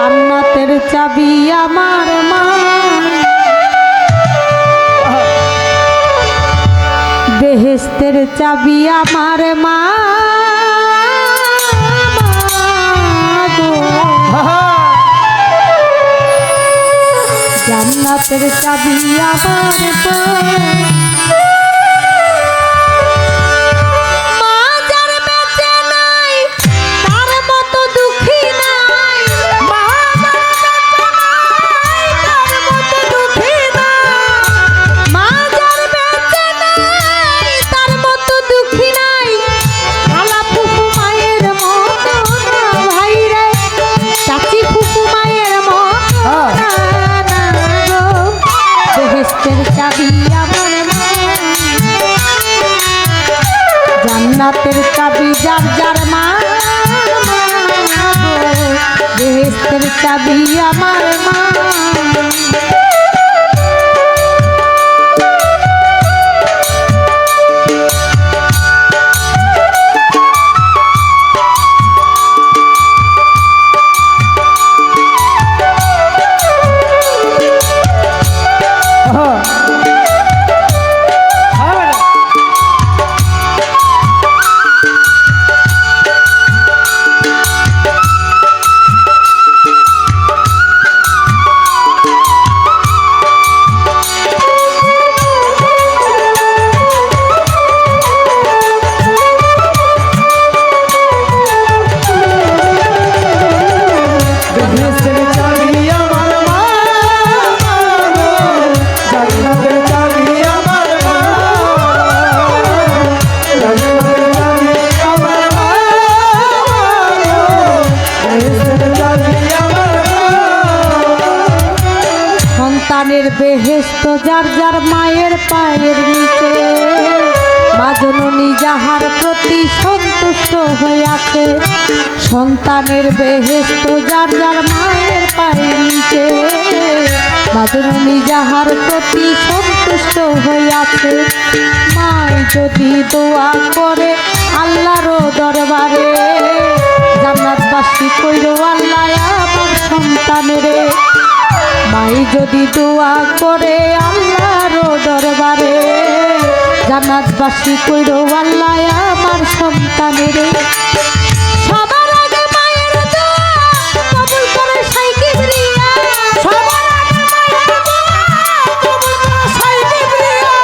জান্নাতের চাবি আমার মা, বেহেশতের চাবি আমার মা, জান্নাতের চাবি আমার মা। জান্নাতের চাবি যার যার মা, বেহেশতের চাবি আমার মা। সন্তানের বেহেশত যার যার মায়ের পায়ের নিচে, মা জননী যাহার প্রতি সন্তুষ্ট হইয়াছে। সন্তানের বেহেশত যার যার মায়ের পায়ের নিচে, মা জননী যাহার প্রতি সন্তুষ্ট হইয়াছে। মাই যদি দোয়া করে আল্লাহর দরবারে, জান্নাতবাসী কইরো আল্লাহ আমার সন্তানেরে। মাই যদি দোয়া করে আল্লাহর দরবারে, জান্নাতবাসী কইরো আল্লাহ আমার সন্তানেরে। সবার আগে মায়ের দোয়া কবুল করে সাই কিবরিয়া, সবার আগে মায়ের দোয়া কবুল করে সাই কিবরিয়া,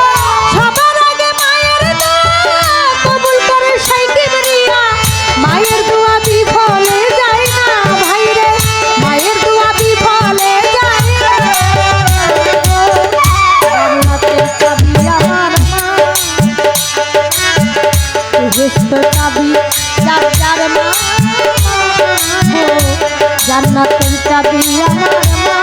সবার আগে মায়ের দোয়া কবুল করে সাই কিবরিয়া। মায়ের দোয়া বিফলে যায় না ভাইরে, মায়ের দোয়া বিফলে যায় না। জান্নাতের চাবি আমার মা, বেহেশতের চাবি যার যার মা, জান্নাতের চাবি আমার মা।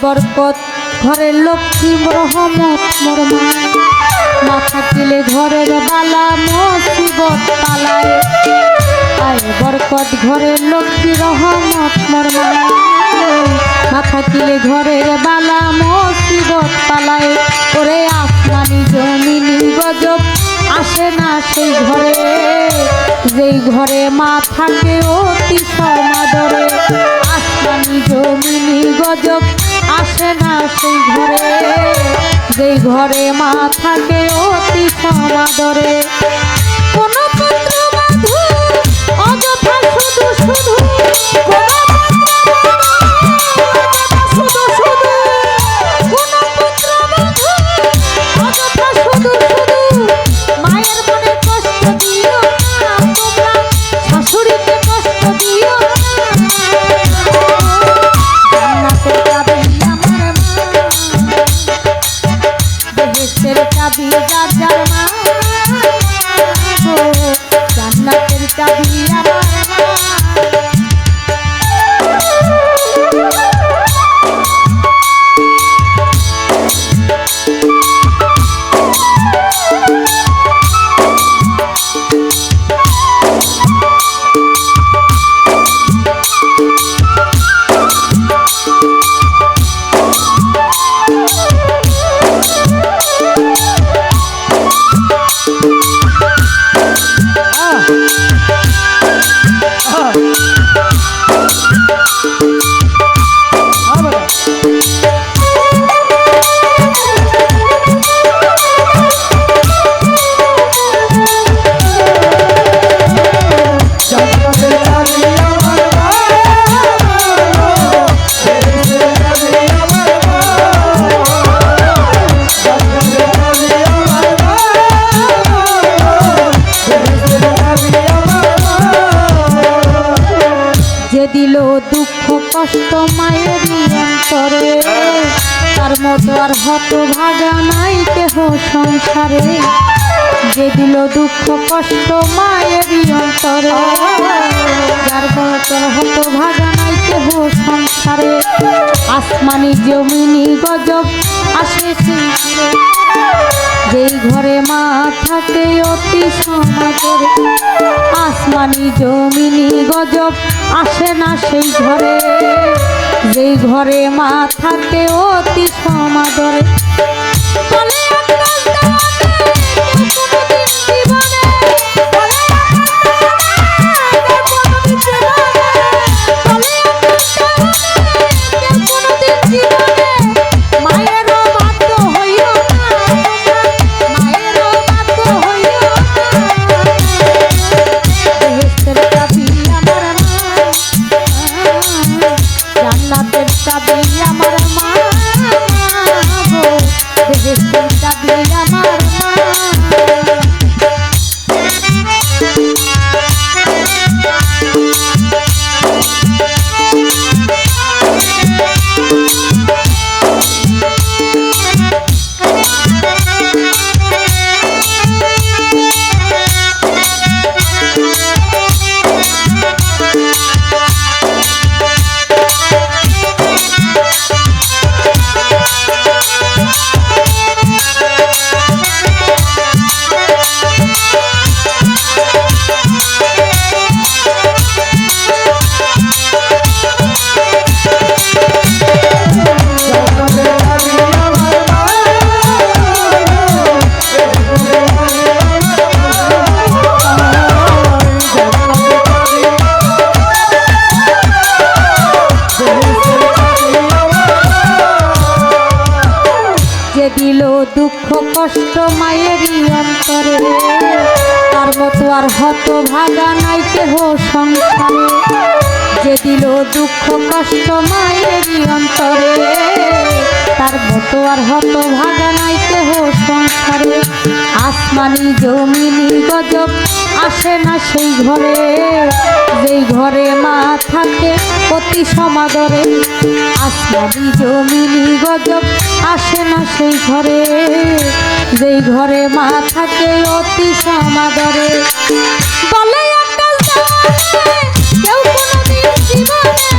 বরকত ঘরের লক্ষ্মী রহমত মোর মা, মা থাকিলে ঘরের বালা মুসিবত পালায়। আয় বরকত ঘরের লক্ষ্মী রহমত মোর মা, মা থাকিলে ঘরের বালা মুসিবত পালায়। ওরে আসমানি জমিনি গজব আসে না সেই ঘরে, যেই ঘরে মা থাকে অতি সমাদরে। আসমানি জমিনি গজব আসে না সেই ঘরে, যেই ঘরে মা থাকে অতি সমাদরে। কোন পুত্র বধূ অযথা শুধু শুধু, কোন পুত্র বধূ অযথা শুধু শুধু, মায়ের মনে কষ্ট দিও না তোমরা, শাশুড়িকে কষ্ট দিও না। যে দিল দুঃখ কষ্ট মায়েরই অন্তরে, তার মতো আর হতভাগা নাই কেহ সংসারে। যে দিল দুঃখ কষ্ট মায়েরই অন্তরে, যার মতো হতভাগা নাই কেহ সংসারে। আসমানি জমিনি গজব আসে যেই ঘরে মা থাকে অতি সমাদরে। আসমানি জমিনি গজব আসে না সেই ঘরে, যেই ঘরে মা থাকে অতি সমাদরে। দিল দুঃখ কষ্ট মায়েরই অন্তরে, তার মতো আর হতভাগা নাই কেহ সংসারে। যে দিল দুঃখ কষ্ট মায়েরই অন্তরে, তার মতো আর হতভাগা নাই কেহ সংসারে। আসমানি জমিনি গজব আসে না সেই ঘরে, যেই ঘরে মা থাকে অতি সমাদরে। আসমানি জমিনি গজব আসে না সেই ঘরে, যেই ঘরে মা থাকে অতি সমাদরে। বলে কেউ কোনদিন জীবনে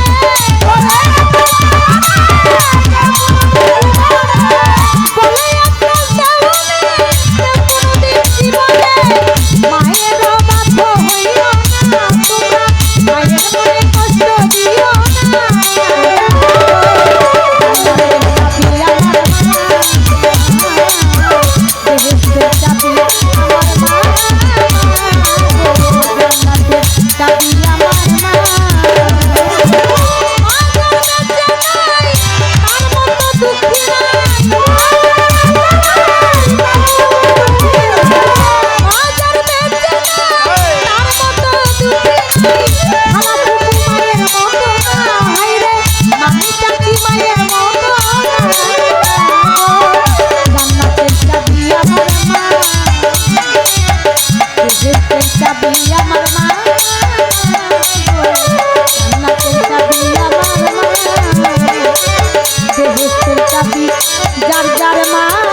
যার যার মা